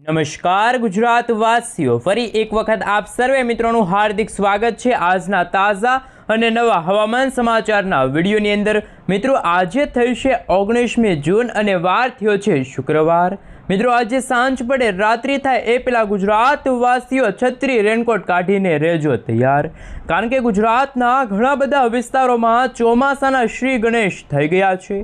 નમસ્કાર ગુજરાતવાસીઓ, ફરી એક વખત આપ સર્વે મિત્રોનું હાર્દિક સ્વાગત છે આજના તાજા અને નવા હવામાન સમાચારના વિડીયોની અંદર। મિત્રો, આજે થઈ છે 19મી જૂન અને વાર થયો છે શુક્રવાર। મિત્રો, આજે સાંજ પડે રાત્રિ થાય એ પહેલાં ગુજરાતવાસીઓ છત્રી રેનકોટ કાઢીને રહેજો તૈયાર, કારણ કે ગુજરાતના ઘણા બધા વિસ્તારોમાં ચોમાસાના શ્રી ગણેશ થઈ ગયા છે।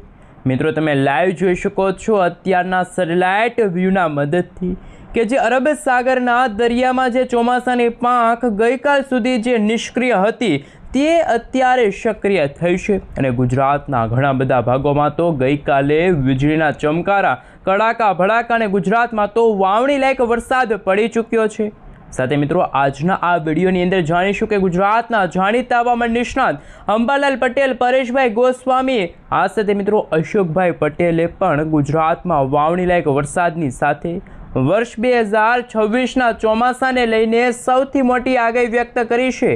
મિત્રો, તમે લાઈવ જોઈ શકો છો અત્યારના સેટેલાઇટ વ્યૂના મદદથી કે જે અરબ સાગરના દરિયામાં જે ચોમાસાની પાંખ ગઈકાલ સુધી જે નિષ્ક્રિય હતી તે અત્યારે સક્રિય થઈ છે અને ગુજરાતના ઘણા બધા ભાગોમાં તો ગઈકાલે વીજળીના ચમકારા, કડાકા ભડાકા અને ગુજરાતમાં તો વાવણી લાયક વરસાદ પડી ચૂક્યો છે। સાથે મિત્રો, આજના આ વિડીયોની અંદર જાણીશું કે ગુજરાતના જાણીતા હવામાન નિષ્ણાત અંબાલાલ પટેલ, પરેશભાઈ ગોસ્વામી, આ સાથે મિત્રો અશોકભાઈ પટેલે પણ ગુજરાતમાં વાવણી લાયક વરસાદની સાથે વર્ષ 2026ના ચોમાસાને લઈને સૌથી મોટી આગાહી વ્યક્ત કરી છે।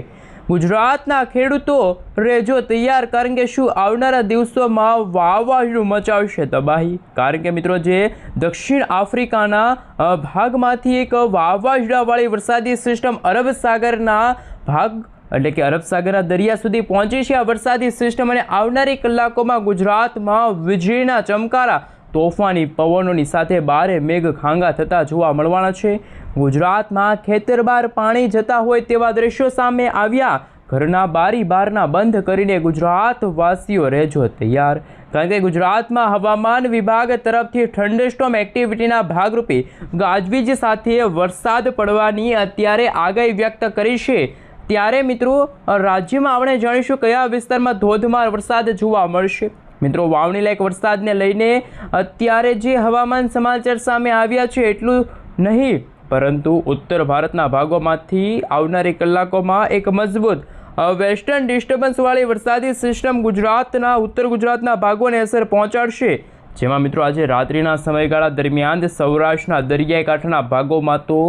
ગુજરાતના ખેડૂતો રહેજો તૈયાર, કારણ કે શું આવનારા દિવસોમાં વાવાઝોડું મચાવશે તબાહી, કારણ કે મિત્રો જે દક્ષિણ આફ્રિકાના ભાગમાંથી એક વાવાઝોડાવાળી વરસાદી સિસ્ટમ અરબ સાગરના ભાગ એટલે કે અરબ સાગરના દરિયા સુધી પહોંચી છે આ વરસાદી સિસ્ટમ, અને આવનારી કલાકોમાં ગુજરાતમાં વીજળીના ચમકારા, તોફાની પવનોની સાથે ભારે મેઘ ખાંગા થતા જોવા મળવાના છે। ગુજરાતમાં ખેતરબાર પાણી જતા હોય તેવા દ્રશ્યો સામે આવ્યા। ઘરના બારી બારના બંધ કરીને ગુજરાતવાસીઓ રહેજો તૈયાર, કારણ કે ગુજરાતમાં હવામાન વિભાગ તરફથી થંડરસ્ટોર્મ એક્ટિવિટીના ભાગરૂપે ગાજવીજ સાથે વરસાદ પડવાની અત્યારે આગાહી વ્યક્ત કરી છે। ત્યારે મિત્રો, રાજ્યમાં આપણે જાણીશું કયા વિસ્તારમાં ધોધમાર વરસાદ જોવા મળશે। મિત્રો, વાવણી લાયક વરસાદને લઈને અત્યારે જે હવામાન સમાચાર સામે આવ્યા છે એટલું નહીં, પરંતુ ઉત્તર ભારતના ભાગોમાંથી આવનારી કલાકોમાં એક મજબૂત વેસ્ટર્ન ડિસ્ટર્બન્સવાળી વરસાદી સિસ્ટમ ગુજરાતના ઉત્તર ગુજરાતના ભાગોને અસર પહોંચાડશે, જેમાં મિત્રો આજે રાત્રિના સમયગાળા દરમિયાન સૌરાષ્ટ્રના દરિયાઈ કાંઠાના ભાગોમાં તો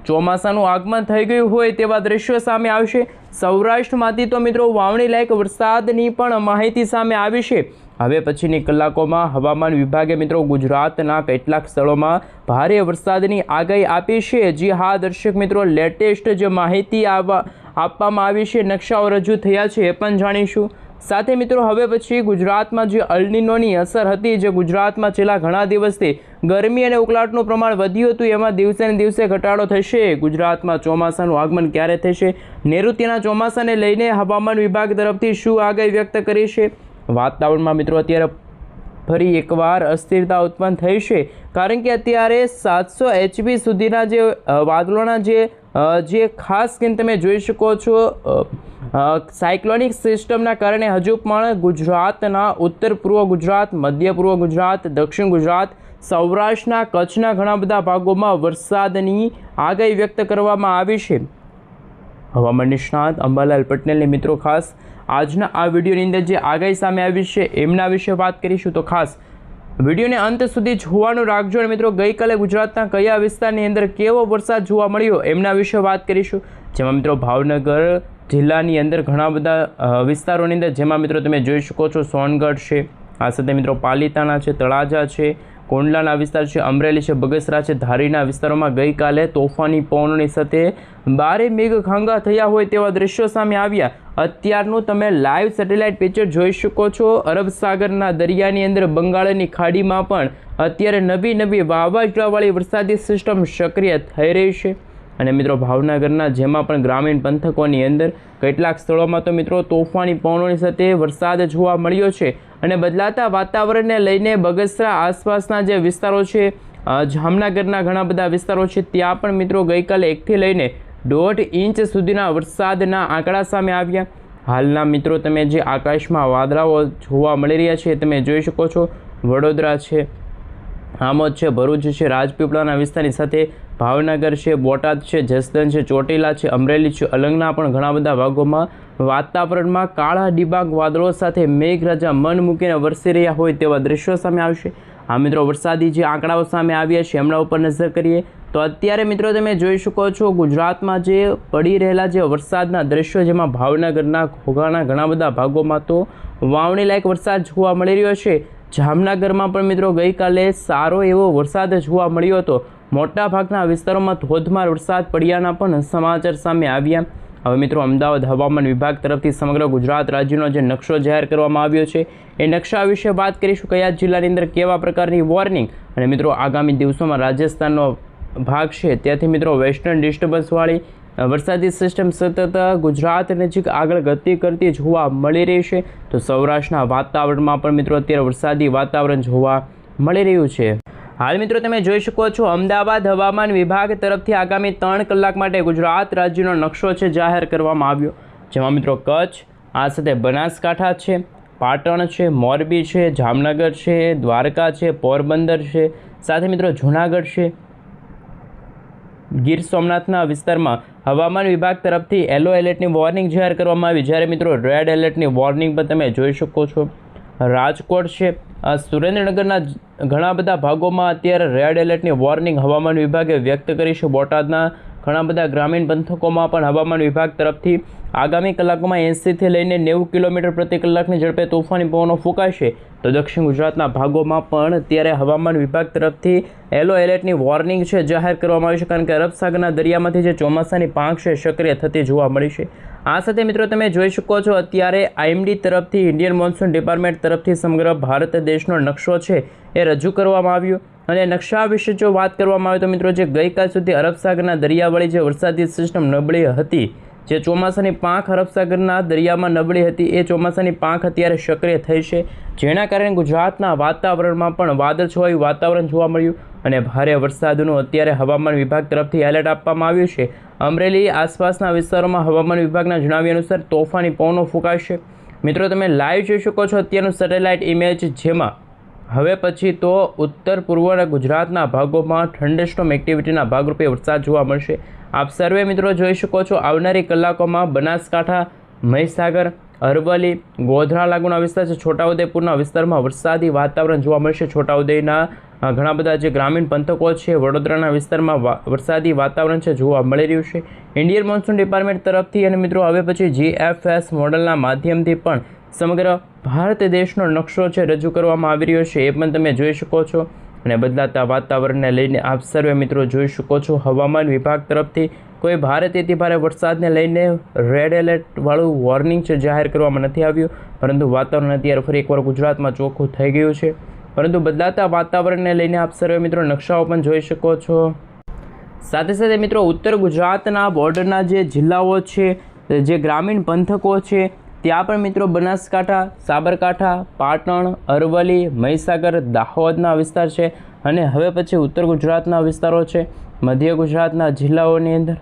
ચોમાસાનું આગમન થઈ ગયું હોય તેવા દ્રશ્યો સામે આવશે। સૌરાષ્ટ્રમાંથી તો મિત્રો વાવણી લાયક વરસાદની પણ માહિતી સામે આવી છે। હવે પછીની કલાકોમાં હવામાન વિભાગે મિત્રો ગુજરાતના કેટલાક સ્થળોમાં ભારે વરસાદની આગાહી આપી છે। જી હા દર્શક મિત્રો, લેટેસ્ટ જે માહિતી આપવામાં આવી છે, નકશાઓ રજૂ થયા છે એ પણ જાણીશું। સાથે મિત્રો, હવે પછી ગુજરાતમાં જે અલ્નિનોની અસર હતી, જે ગુજરાતમાં છેલ્લા ઘણા દિવસથી ગરમી અને ઉકળાટનું પ્રમાણ વધ્યું હતું, એમાં દિવસે ને દિવસે ઘટાડો થશે। ગુજરાતમાં ચોમાસાનું આગમન ક્યારે થશે, નૈઋત્યના ચોમાસાને લઈને હવામાન વિભાગ તરફથી શું આગાહી વ્યક્ત કરી છે। વાતાવરણમાં મિત્રો અત્યારે ફરી એકવાર અસ્થિરતા ઉત્પન્ન થઈ છે, કારણ કે અત્યારે 700 HB સુધીના જે વાદળોના જે ખાસ કરીને તમે જોઈ શકો છો સાયક્લોનિક સિસ્ટમના કારણે હજુ પણ ગુજરાતના ઉત્તર પૂર્વ ગુજરાત, મધ્ય પૂર્વ ગુજરાત, દક્ષિણ ગુજરાત, સૌરાષ્ટ્રના કચ્છના ઘણા બધા ભાગોમાં વરસાદની આગાહી વ્યક્ત કરવામાં આવી છે। હવામાન નિષ્ણાત અંબાલાલ પટેલને મિત્રો ખાસ આજના આ વિડીયોની અંદર જે આગાહી સામે આવી છે એમના વિશે વાત કરીશું, તો ખાસ વિડીયોને અંત સુધી જોવાનું રાખજો। અને મિત્રો, ગઈકાલે ગુજરાતના કયા વિસ્તારની અંદર કેવો વરસાદ જોવા મળ્યો એમના વિશે વાત કરીશું, જેમાં મિત્રો ભાવનગર જિલ્લાની અંદર ઘણા બધા વિસ્તારોની અંદર, જેમાં મિત્રો તમે જોઈ શકો છો સોનગઢ છે, આ સાથે મિત્રો પાલીતાણા છે, તળાજા છે, કોંડલાના વિસ્તાર છે, અમરેલી છે, બગસરા છે, ધારીના વિસ્તારોમાં ગઈકાલે તોફાની પવનોની સાથે ભારે મેઘ ખાંગા થયા હોય તેવા દ્રશ્યો સામે આવ્યા। અત્યારનું તમે લાઈવ સેટેલાઇટ પિક્ચર જોઈ શકો છો। અરબ સાગરના દરિયાની અંદર બંગાળની ખાડીમાં પણ અત્યારે નવી વાવાઝોડાવાળી વરસાદી સિસ્ટમ સક્રિય થઈ રહી છે, અને મિત્રો ભાવનગરના જેમાં પણ ગ્રામીણ પંથકોની અંદર કેટલાક સ્થળોમાં તો મિત્રો તોફાની પવનોની સાથે વરસાદ જોવા મળ્યો છે, અને બદલાતા વાતાવરણને લઈને બગસરા આસપાસના જે વિસ્તારો છે, જામનગરના ઘણા બધા વિસ્તારો છે, ત્યાં પણ મિત્રો ગઈકાલે 1 થી લઈને 1.5 ઇંચ સુધીના વરસાદના આંકડા સામે આવ્યા। હાલના મિત્રો તમે જે આકાશમાં વાદળાઓ જોવા મળી રહ્યા છે તમે જોઈ શકો છો, વડોદરા છે, આમોદ છે, ભરૂચ છે, રાજપીપળાના વિસ્તારની સાથે ભાવનગર છે, બોટાદ છે, જસદણ છે, ચોટીલા છે, અમરેલી છે, અલંગના પણ ઘણા બધા ભાગોમાં વાતાવરણમાં કાળા ડિબાંગ વાદળો સાથે મેઘરાજા મન મૂકીને વરસી રહ્યા હોય તેવા દ્રશ્યો સામે આવશે। આ મિત્રો વરસાદી જે આંકડાઓ સામે આવ્યા છે એમના ઉપર નજર કરીએ તો અત્યારે મિત્રો તમે જોઈ શકો છો ગુજરાતમાં જે પડી રહેલા જે વરસાદના દ્રશ્યો, જેમાં ભાવનગરના ઘોઘાના ઘણા બધા ભાગોમાં તો વાવણી લાયક વરસાદ જોવા મળી રહ્યો છે। જામનગરમાં પણ મિત્રો ગઈકાલે સારો એવો વરસાદ જોવા મળ્યો હતો। મોટાભાગના વિસ્તારોમાં ધોધમાર વરસાદ પડ્યાના પણ સમાચાર સામે આવ્યા. હવે મિત્રો અમદાવાદ હવામાન વિભાગ તરફથી સમગ્ર ગુજરાત રાજ્યનો જે નકશો જાહેર કરવામાં આવ્યો છે એ નકશા વિશે વાત કરીશું. કયા જિલ્લાની અંદર કેવા પ્રકારની વોર્નિંગ, અને મિત્રો આગામી દિવસોમાં રાજસ્થાનનો ભાગ છે ત્યાંથી મિત્રો વેસ્ટર્ન ડિસ્ટર્બન્સવાળી વરસાદી સિસ્ટમ સતત ગુજરાત નજીક આગળ ગતિ કરતી જોવા મળી રહી છે. તો સૌરાષ્ટ્રના વાતાવરણમાં પણ મિત્રો અત્યારે વરસાદી વાતાવરણ જોવા મળી રહ્યું છે. હાલ મિત્રો તમે જોઈ શકો છો અમદાવાદ હવામાન વિભાગ તરફથી આગામી 3 કલાક માટે ગુજરાત રાજ્યનો નકશો છે જાહેર કરવામાં આવ્યો, જેમાં મિત્રો કચ્છ, આ સાથે બનાસકાંઠા છે, પાટણ છે, મોરબી છે, જામનગર છે, દ્વારકા છે, પોરબંદર છે, સાથે મિત્રો જૂનાગઢ છે, ગીર સોમનાથના વિસ્તારમાં હવામાન વિભાગ તરફથી યલો એલર્ટની વોર્નિંગ જાહેર કરવામાં આવી, જ્યારે મિત્રો રેડ એલર્ટની વોર્નિંગ પણ તમે જોઈ શકો છો. રાજકોટ છે, સુરેન્દ્રનગરના ઘણા બધા ભાગોમાં અત્યારે રેડ એલર્ટની વોર્નિંગ હવામાન વિભાગે વ્યક્ત કરી છે. બોટાદના ઘણા બધા ગ્રામીણ પંથકોમાં પણ હવામાન વિભાગ તરફથી આગામી કલાકોમાં 80થી લઈને 90 કિલોમીટર પ્રતિ કલાકની ઝડપે તોફાની પવનો ફૂંકાશે. તો દક્ષિણ ગુજરાતના ભાગોમાં પણ અત્યારે હવામાન વિભાગ તરફથી યલો એલર્ટની વોર્નિંગ છે જાહેર કરવામાં આવી છે, કારણ કે અરબ સાગરના દરિયામાંથી જે ચોમાસાની પાંખ છે સક્રિય થતી જોવા મળી છે. આ સાથે મિત્રો તમે જોઈ શકો છો અત્યારે IMD તરફથી ઇન્ડિયન મોન્સૂન ડિપાર્ટમેન્ટ તરફથી સમગ્ર ભારત દેશનો નકશો છે એ રજૂ કરવામાં આવ્યો. અને નકશા વિશે જો વાત કરવામાં આવે તો મિત્રો જે ગઈકાલ સુધી અરબ સાગરના દરિયાવાળી જે વરસાદી સિસ્ટમ નબળી હતી, જે ચોમાસાની પાંખ અરબ સાગરના દરિયામાં નબળી હતી, એ ચોમાસાની પાંખ અત્યારે સક્રિય થઈ છે, જેના કારણે ગુજરાતના વાતાવરણમાં પણ વાદળછવાયું વાતાવરણ જોવા મળ્યું અને ભારે વરસાદનું અત્યારે હવામાન વિભાગ તરફથી એલર્ટ આપવામાં આવ્યું છે. અમરેલી આસપાસના વિસ્તારોમાં હવામાન વિભાગના જણાવ્યા અનુસાર તોફાની પવનો ફૂંકાશે. મિત્રો તમે લાઈવ જોઈ શકો છો અત્યારનું સેટેલાઇટ ઇમેજ, જેમાં હવે પછી તો ઉત્તર પૂર્વના ગુજરાતના ભાગોમાં થંડરસ્ટોર્મ એક્ટિવિટીના ભાગરૂપે વરસાદ જોવા મળશે. આપ સર્વે મિત્રો જોઈ શકો છો આવનારી કલાકોમાં બનાસકાંઠા, મહીસાગર, અરવલ્લી, ગોધરા લાગુના વિસ્તાર છે, છોટાઉદેપુરના વિસ્તારમાં વરસાદી વાતાવરણ જોવા મળશે. છોટાઉદેપુરના ઘણા બધા જે ગ્રામીણ પંથકો છે, વડોદરાના વિસ્તારમાં વરસાદી વાતાવરણ છે જોવા મળી રહ્યું છે. ઇન્ડિયન મોન્સૂન ડિપાર્ટમેન્ટ તરફથી અને મિત્રો હવે પછી GFS મોડલના માધ્યમથી પણ સમગ્ર ભારત દેશનો નકશો છે રજૂ કરવામાં આવી રહ્યો છે, એ પણ તમે જોઈ શકો છો. અને બદલાતા વાતાવરણને લઈને આપ સર્વે મિત્રો જોઈ શકો છો હવામાન વિભાગ તરફથી કોઈ ભારેથી અતિ ભારે વરસાદને લઈને રેડ એલર્ટવાળું વોર્નિંગ છે જાહેર કરવામાં નથી આવ્યું, પરંતુ વાતાવરણ અત્યારે ફરી એકવાર ગુજરાતમાં ચોખ્ખું થઈ ગયું છે. પરંતુ બદલાતા વાતાવરણને લઈને આપ સર્વે મિત્રો નકશાઓ પણ જોઈ શકો છો. સાથે સાથે મિત્રો ઉત્તર ગુજરાતના બોર્ડરના જે જિલ્લાઓ છે, જે ગ્રામીણ પંથકો છે, ત્યાં પણ મિત્રો બનાસકાંઠા, સાબરકાંઠા, પાટણ, અરવલ્લી, મહીસાગર, દાહોદના વિસ્તાર છે, અને હવે પછી ઉત્તર ગુજરાતના વિસ્તારો છે, મધ્ય ગુજરાતના જિલ્લાઓની અંદર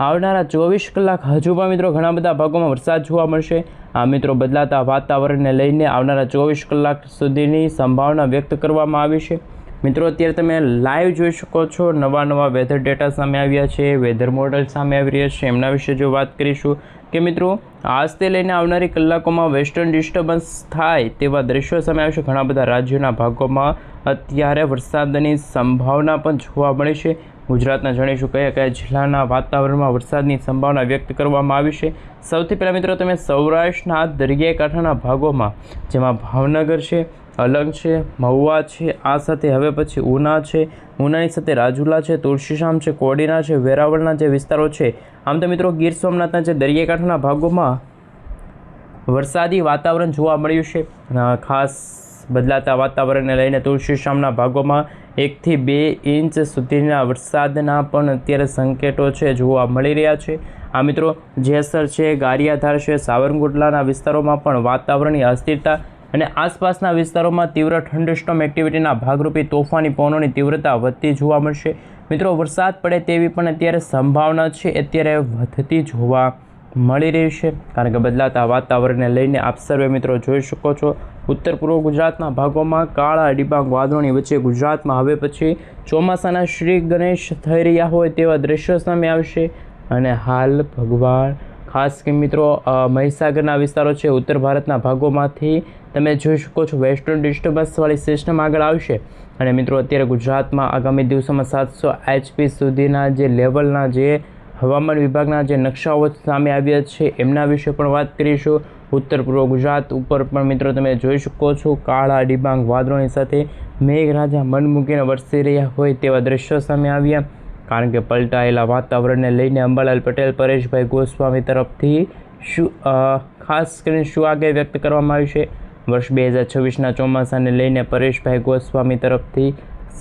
આવનારા 24 કલાક હજુ પણ મિત્રો ઘણા બધા ભાગોમાં વરસાદ જોવા મળશે. આ મિત્રો બદલાતા વાતાવરણને લઈને આવનારા 24 કલાક સુધીની સંભાવના વ્યક્ત કરવામાં આવી છે. મિત્રો અત્યારે તમે લાઈવ જોઈ શકો છો નવા વેધર ડેટા સામે આવ્યા છે, વેધર મોડલ સામે આવી રહ્યા છે. એમના વિશે જો વાત કરીશું કે મિત્રો આજથી લઈને આવનારી કલાકોમાં વેસ્ટર્ન ડિસ્ટર્બન્સ થાય તેવા દ્રશ્યો સામે આવશે. ઘણા બધા રાજ્યોના ભાગોમાં અત્યારે વરસાદની સંભાવના પણ જોવા મળી છે. ગુજરાતના જાણીશું કયા જિલ્લાના વાતાવરણમાં વરસાદની સંભાવના વ્યક્ત કરવામાં આવી છે. સૌથી પહેલાં મિત્રો તમે સૌરાષ્ટ્રના દરિયાકાંઠાના ભાગોમાં, જેમાં ભાવનગર છે, અલંગ છે, મહુવા છે, આ સાથે હવે પછી ઉના છે, ઉનાની સાથે રાજુલા છે, તુલસીશામ છે, કોડીના છે, વેરાવળના જે વિસ્તારો છે, આમ તો મિત્રો ગીર સોમનાથના જે દરિયાકાંઠાના ભાગોમાં વરસાદી વાતાવરણ જોવા મળ્યું છે. ખાસ બદલાતા વાતાવરણને લઈને તુલસીશામના ભાગોમાં 1 થી 2 ઇંચ સુધીના વરસાદના પણ અત્યારે સંકેતો છે જોવા મળી રહ્યા છે. આ મિત્રો જેસર છે, ગારિયાધાર છે, સાવરકુંડલાના વિસ્તારોમાં પણ વાતાવરણની અસ્થિરતા અને આસપાસના વિસ્તારોમાં તીવ્ર થંડરસ્ટોર્મ એક્ટિવિટીના ભાગરૂપે તોફાની પવનોની તીવ્રતા વધતી જોવા મળશે. મિત્રો વરસાદ પડે તેવી પણ અત્યારે સંભાવના છે અત્યારે વધતી જોવા મળી રહી છે, કારણ કે બદલાતા વાતાવરણને લઈને આપ સર્વે મિત્રો જોઈ શકો છો ઉત્તર પૂર્વ ગુજરાતના ભાગોમાં કાળા ડિબાંગ વાદળોની વચ્ચે ગુજરાતમાં હવે પછી ચોમાસાના શ્રી ગણેશ થઈ રહ્યા હોય તેવા દ્રશ્યો સામે આવશે. અને હાલ ભગવાન ખાસ કે મિત્રો મહીસાગરના વિસ્તારો છે, ઉત્તર ભારતના ભાગોમાંથી તમે જોઈ શકો છો વેસ્ટર્ન ડિસ્ટર્બન્સવાળી સિસ્ટમ આગળ આવશે. અને મિત્રો અત્યારે ગુજરાતમાં આગામી દિવસોમાં 700 HP સુધીના જે લેવલના જે હવામાન વિભાગના જે નકશાઓ સામે આવ્યા છે એમના વિશે પણ વાત કરીશું. ઉત્તર પૂર્વ ગુજરાત ઉપર પણ મિત્રો તમે જોઈ શકો છો કાળા ડિબાંગ વાદળોની સાથે મેઘરાજા મન મૂકીને વરસી રહ્યા હોય તેવા દ્રશ્યો સામે આવ્યા. કારણ કે પલટાયેલા વાતાવરણને લઈને અંબાલાલ પટેલ પરેશભાઈ ગોસ્વામી તરફથી ખાસ કરીને શું આગાહી વ્યક્ત કરવામાં આવી છે? વર્ષ 2026ના ચોમાસાને લઈને પરેશભાઈ ગોસ્વામી તરફથી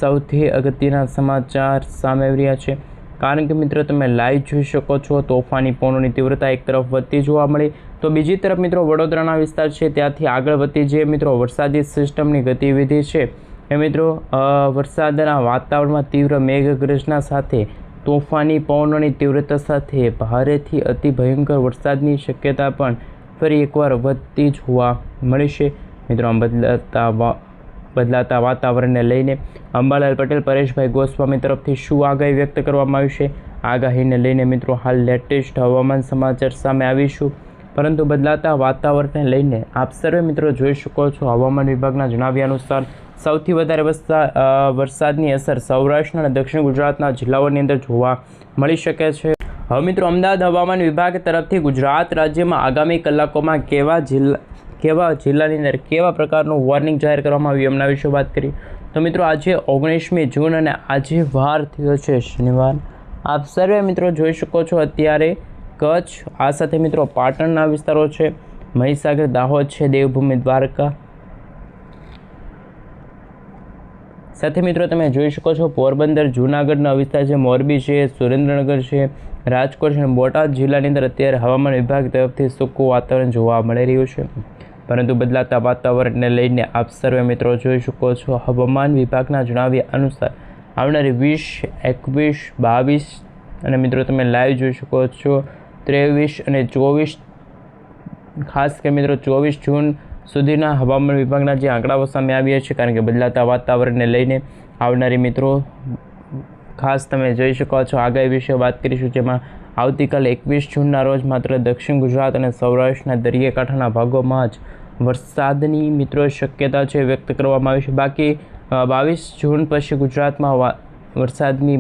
સૌથી અગત્યના સમાચાર સામે આવી રહ્યા છે. કારણ કે મિત્રો તમે લાઈવ જોઈ શકો છો, તોફાની પવનોની તીવ્રતા એક તરફ વધતી જોવા મળી તો બીજી તરફ મિત્રો વડોદરાના વિસ્તાર છે ત્યાંથી આગળ વધતી જે મિત્રો વરસાદી સિસ્ટમની ગતિવિધિ છે એ મિત્રો વરસાદના વાતાવરણમાં તીવ્ર મેઘગર્જના સાથે તોફાની પવનોની તીવ્રતા સાથે ભારેથી અતિ ભયંકર વરસાદની શક્યતા પણ ફરી એકવાર વધતી જોવા મળી છે. મિત્રો બદલાતા વાતાવરણને લઈને અંબાલાલ પટેલ પરેશભાઈ ગોસ્વામી તરફથી શું આગાહી વ્યક્ત કરવામાં આવી છે? આગાહીને લઈને મિત્રો હાલ લેટેસ્ટ હવામાન સમાચાર સામે આવીશું. પરંતુ બદલાતા વાતાવરણને લઈને આપ સર્વે મિત્રો જોઈ શકો છો, હવામાન વિભાગના જણાવ્યા અનુસાર સૌથી વધારે વરસાદની અસર સૌરાષ્ટ્ર અને દક્ષિણ ગુજરાતના જિલ્લાઓની અંદર જોવા મળી શકે છે. હવે મિત્રો અમદાવાદ હવામાન વિભાગ તરફથી ગુજરાત રાજ્યમાં આગામી કલાકોમાં કેવા જિલ્લાની અંદર કેવા પ્રકારનું વોર્નિંગ જાહેર કરવામાં આવ્યું એમના વિશે વાત કરી તો મિત્રો આજે 19મી જૂન અને આજે વાર થયો છે શનિવાર. આપ સર્વે મિત્રો જોઈ શકો છો અત્યારે કચ્છ, આ સાથે મિત્રો પાટણના વિસ્તારો છે, મહીસાગર, દાહોદ છે, દેવભૂમિ દ્વારકા, સાથે મિત્રો તમે જોઈ શકો છો પોરબંદર, જૂનાગઢના વિસ્તાર છે, મોરબી છે, સુરેન્દ્રનગર છે, રાજકોટ છે અને બોટાદ જિલ્લાની અંદર અત્યારે હવામાન વિભાગ તરફથી સૂકું વાતાવરણ જોવા મળી રહ્યું છે. પરંતુ બદલાતા વાતાવરણને લઈને આપ સર્વે મિત્રો જોઈ શકો છો, હવામાન વિભાગના જણાવ્યા અનુસાર આવનારી 20, 21, 22 અને મિત્રો તમે લાઈવ જોઈ શકો છો 23 અને 24, ખાસ કે મિત્રો 24 જૂન સુધીના હવામાન વિભાગના જે આંકડાઓ સામે આવ્યા છે. કારણ કે બદલાતા વાતાવરણને લઈને આવનારી મિત્રો ખાસ તમે જોઈ શકો છો આગાહી વિશે વાત કરીશું, જેમાં આવતીકાલે 21 જૂનના રોજ માત્ર દક્ષિણ ગુજરાત અને સૌરાષ્ટ્રના દરિયાકાંઠાના ભાગોમાં જ વરસાદની મિત્રો શક્યતા છે વ્યક્ત કરવામાં આવી છે. બાકી 22 જૂન પછી ગુજરાતમાં વરસાદની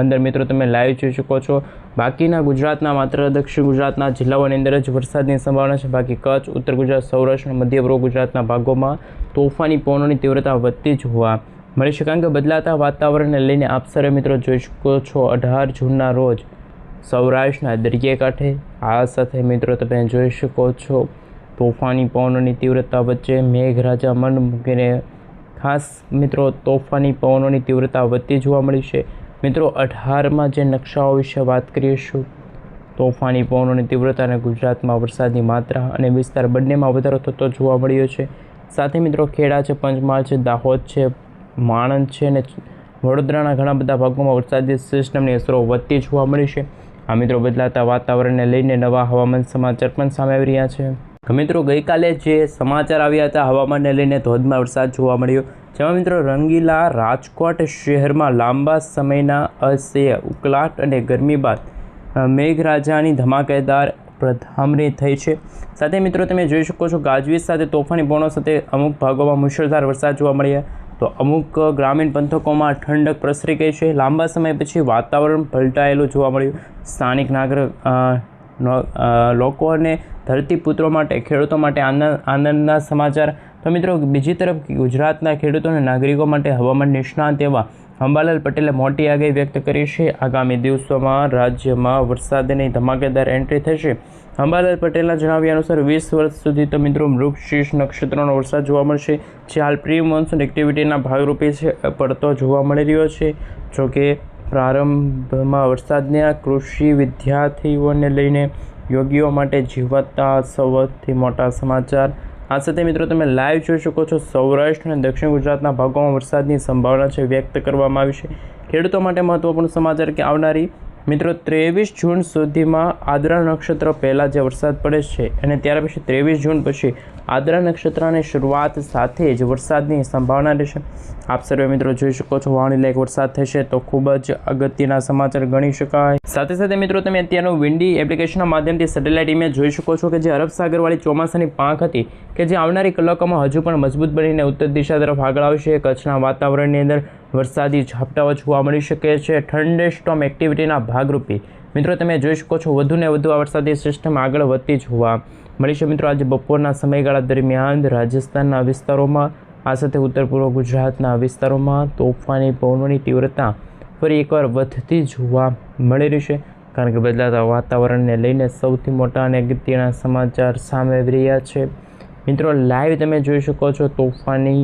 અંદર મિત્રો તમે લાઈવ જોઈ શકો છો બાકીના ગુજરાતના માત્ર દક્ષિણ ગુજરાતના જિલ્લાઓની અંદર જ વરસાદની સંભાવના છે. બાકી કચ્છ, ઉત્તર ગુજરાત, સૌરાષ્ટ્ર અને મધ્ય પૂર્વ ગુજરાતના ભાગોમાં તોફાની પવનોની તીવ્રતા વધતી જોવા મળી છે. કારણ કે બદલાતા વાતાવરણને લઈને આપ સર્વે મિત્રો જોઈ શકો છો 18 જૂનના રોજ સૌરાષ્ટ્રના દરિયાકાંઠે, આ સાથે મિત્રો તમે જોઈ શકો છો તોફાની પવનોની તીવ્રતા વચ્ચે મેઘરાજા મન મૂકીને ખાસ મિત્રો તોફાની પવનોની તીવ્રતા વધતી જોવા મળી છે. મિત્રો 18માં જે નકશાઓ વિશે વાત કરીશું, તોફાની પવનોની તીવ્રતા અને ગુજરાતમાં વરસાદની માત્રા અને વિસ્તાર બંનેમાં વધારો થતો જોવા મળ્યો છે. સાથે મિત્રો ખેડા છે, પંચમહાલ છે, દાહોદ છે, માણંદ છે અને વડોદરાના ઘણા બધા ભાગોમાં વરસાદી સિસ્ટમની અસરો વધતી જોવા મળી છે. આ મિત્રો બદલાતા વાતાવરણને લઈને નવા હવામાન સમાચાર પણ સામે આવી રહ્યા છે. મિત્રો ગઈકાલે જે સમાચાર આવ્યા હતા હવામાનને લઈને ધોધમાર વરસાદ જોવા મળ્યો, જેમાં મિત્રો રંગીલા રાજકોટ શહેરમાં લાંબા સમયના અસહ્ય ઉકળાટ અને ગરમી બાદ મેઘરાજાની ધમાકેદાર પધરામણી થઈ છે. સાથે મિત્રો તમે જોઈ શકો છો ગાજવીજ સાથે તોફાની પવનો સાથે અમુક ભાગોમાં મુશળધાર વરસાદ જોવા મળ્યા તો અમુક ગ્રામીણ પંથકોમાં ઠંડક પ્રસરી ગઈ છે. લાંબા સમય પછી વાતાવરણ પલટાયેલું જોવા મળ્યું. સ્થાનિક લોકો અને ધરતીપુત્રો માટે, ખેડૂતો માટે આનંદના સમાચાર. તો મિત્રો બીજી તરફ ગુજરાતના ખેડૂતો અને નાગરિકો માટે હવામાન નિષ્ણાત એવા અંબાલાલ પટેલે મોટી આગાહી વ્યક્ત કરી છે. આગામી દિવસોમાં રાજ્યમાં વરસાદની ધમાકેદાર એન્ટ્રી થશે. અંબાલાલ પટેલના જણાવ્યા અનુસાર 20 વર્ષ સુધી તો મિત્રો મૃગશીર્ષ નક્ષત્રનો વરસાદ જોવા મળશે, જે હાલ પ્રી મોન્સૂન એક્ટિવિટીના ભાગરૂપે પડતો જોવા મળી રહ્યો છે. જોકે પ્રારંભમાં વરસાદના કૃષિ વિદ્યાર્થીઓને લઈને યોગીઓ માટે જીવતા સૌથી મોટા સમાચાર. આ સાથે મિત્રો તમે લાઈવ જોઈ શકો છો સૌરાષ્ટ્ર અને દક્ષિણ ગુજરાતના ભાગોમાં વરસાદની સંભાવના છે વ્યક્ત કરવામાં આવી છે. ખેડૂતો માટે મહત્વપૂર્ણ સમાચાર કે આવનારી મિત્રો 23 જૂન સુધીમાં આદ્રા નક્ષત્ર પહેલાં જે વરસાદ પડે છે અને ત્યાર પછી 23 જૂન પછી આદ્રા નક્ષત્રની શરૂઆત સાથે જ વરસાદની સંભાવના રહેશે. આપ સર્વે મિત્રો જોઈ શકો છો વાવણી લાયક વરસાદ થશે તો ખૂબ જ અગત્યના સમાચાર ગણી શકાય. સાથે સાથે મિત્રો તમે અત્યારનું વિન્ડી એપ્લિકેશનના માધ્યમથી સેટેલાઇટ ઇમેજ જોઈ શકો છો કે જે અરબ સાગરવાળી ચોમાસાની પાંખ હતી કે જે આવનારી કલાકોમાં હજુ પણ મજબૂત બનીને ઉત્તર દિશા તરફ આગળ આવશે. કચ્છના વાતાવરણની અંદર વરસાદી ઝાપટાઓ જોવા મળી શકે છે. થંડરસ્ટોર્મ એક્ટિવિટીના ભાગરૂપે મિત્રો તમે જોઈ શકો છો વધુને વધુ આ વરસાદી સિસ્ટમ આગળ વધતી જોવા મળી છે. મિત્રો આજે બપોરના સમયગાળા દરમિયાન રાજસ્થાનના વિસ્તારોમાં આ સાથે ઉત્તર પૂર્વ ગુજરાતના વિસ્તારોમાં તોફાની પવનોની તીવ્રતા ફરી એકવાર વધતી જોવા મળી રહી છે, કારણ કે બદલાતા વાતાવરણને લઈને સૌથી મોટા અને અગત્યના સમાચાર સામે આવી રહ્યા છે. મિત્રો, લાઈવ તમે જોઈ શકો છો તોફાની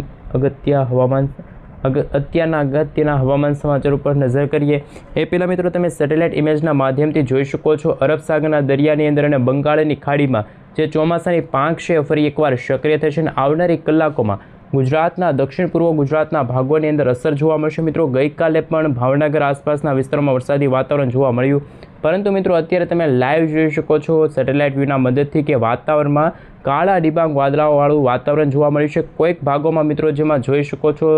અત્યારના અગત્યના હવામાન સમાચાર ઉપર નજર કરીએ એ પહેલાં મિત્રો તમે સેટેલાઇટ ઇમેજના માધ્યમથી જોઈ શકો છો અરબ સાગરના દરિયાની અંદર અને બંગાળની ખાડીમાં જે ચોમાસાની પાંખ છે ફરી એકવાર સક્રિય થશે અને આવનારી કલાકોમાં ગુજરાતના દક્ષિણ પૂર્વ ગુજરાતના ભાગોની અંદર અસર જોવા મળશે. મિત્રો, ગઈકાલે પણ ભાવનગર આસપાસના વિસ્તારોમાં વરસાદી વાતાવરણ જોવા મળ્યું, પરંતુ મિત્રો અત્યારે તમે લાઈવ જોઈ શકો છો સેટેલાઇટ વ્યૂના મદદથી કે વાતાવરણમાં કાળા ડિબાંગ વાદળાવાળું વાતાવરણ જોવા મળ્યું છે. કોઈક ભાગોમાં મિત્રો જેમાં જોઈ શકો છો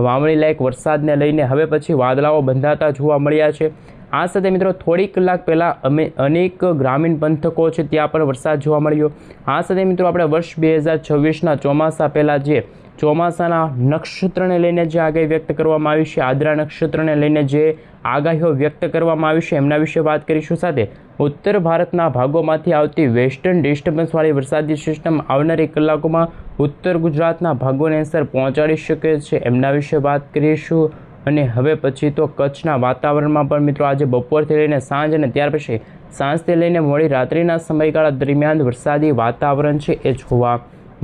વાવણી લાયક વરસાદને લઈને હવે પછી વાદળાઓ બંધાતા જોવા મળ્યા છે. આ સાથે મિત્રો થોડી કલાક પહેલાં અનેક ગ્રામીણ પંથકો છે ત્યાં પણ વરસાદ જોવા મળ્યો. આ સાથે મિત્રો આપણે વર્ષ 2026ના ચોમાસા પહેલાં જે ચોમાસાના નક્ષત્રને લઈને જે આગાહી વ્યક્ત કરવામાં આવી છે, આદ્રા નક્ષત્રને લઈને જે આગાહીઓ વ્યક્ત કરવામાં આવી છે એમના વિશે વાત કરીશું. સાથે ઉત્તર ભારતના ભાગોમાંથી આવતી વેસ્ટર્ન ડિસ્ટર્બન્સવાળી વરસાદી સિસ્ટમ આવનારી કલાકોમાં ઉત્તર ગુજરાતના ભાગોને અસર પહોંચાડી શકે છે એમના વિશે વાત કરીશું. અને હવે પછી તો કચ્છના વાતાવરણમાં પણ મિત્રો આજે બપોરથી લઈને સાંજ અને ત્યાર પછી સાંજથી લઈને મોડી રાત્રિના સમયગાળા દરમિયાન વરસાદી વાતાવરણ છે એ જોવા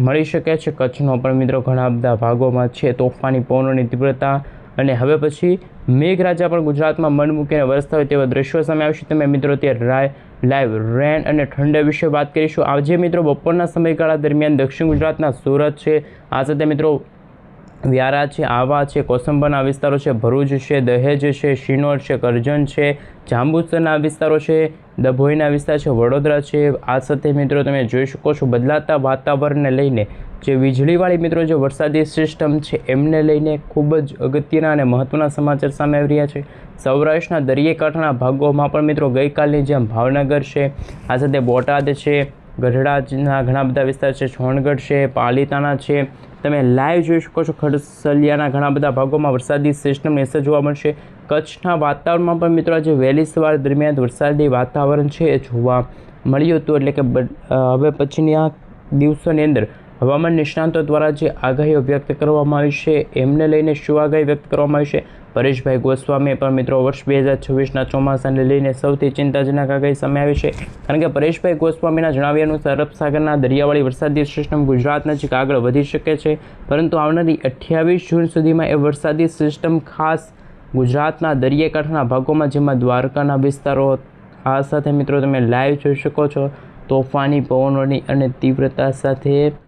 મળી શકે છે. કચ્છનો પણ મિત્રો ઘણા બધા ભાગોમાં છે તોફાની પવનોની તીવ્રતા અને હવે પછી મેઘરાજા પણ ગુજરાતમાં મન મૂકીને વરસતા હોય તેવા દ્રશ્યો સામે આવશે. તમે મિત્રો ત્યાં લાઈવ રેન અને ઠંડા વિશે વાત કરીશું. આજે મિત્રો બપોરના સમયગાળા દરમિયાન દક્ષિણ ગુજરાતના સુરત છે, આ સાથે મિત્રો વ્યારા છે, આવા છે, કોસંબાના વિસ્તારો છે, ભરૂચ છે, દહેજ છે, શિનોર છે, કરજણ છે, જાંબુસરના વિસ્તારો છે, ડભોઈના વિસ્તાર છે, વડોદરા છે. આ સાથે મિત્રો તમે જોઈ શકો છો બદલાતા વાતાવરણને લઈને જે વીજળીવાળી મિત્રો જે વરસાદી સિસ્ટમ છે એમને લઈને ખૂબ જ અગત્યના અને મહત્ત્વના સમાચાર સામે આવી રહ્યા છે. સૌરાષ્ટ્રના દરિયાકાંઠાના ભાગોમાં પણ મિત્રો ગઈકાલની જેમ ભાવનગર છે, આ સાથે બોટાદ છે, ગઢડાના ઘણા બધા વિસ્તાર છે, સોનગઢ છે, પાલિતાણા છે, તમે લાઈવ જોઈ શકો છો ખડસલિયાના ઘણા બધા ભાગોમાં વરસાદી સિસ્ટમની અસર જોવા મળશે. કચ્છના વાતાવરણમાં પણ મિત્રો આજે વહેલી સવાર દરમિયાન વરસાદી વાતાવરણ છે એ જોવા મળ્યું હતું, એટલે કે હવે પછીની આ દિવસોની અંદર હવામાન નિષ્ણાંતો દ્વારા જે આગાહીઓ વ્યક્ત કરવામાં આવી છે એમને લઈને શું આગાહી વ્યક્ત કરવામાં આવી છે. પરેશભાઈ ગોસ્વામીએ પણ મિત્રો વર્ષ 2026ના ચોમાસાને લઈને સૌથી ચિંતાજનક આગાહી સામે આવી છે, કારણ કે પરેશભાઈ ગોસ્વામીના જણાવ્યા અનુસાર અરબ સાગરના દરિયાવાળી વરસાદી સિસ્ટમ ગુજરાત નજીક આગળ વધી શકે છે, પરંતુ આવનારી 28 જૂન સુધીમાં એ વરસાદી સિસ્ટમ ખાસ ગુજરાતના દરિયાકાંઠાના ભાગોમાં જેમાં દ્વારકાના વિસ્તારો, આ સાથે મિત્રો તમે લાઈવ જોઈ શકો છો તોફાની પવનોની અને તીવ્રતા સાથે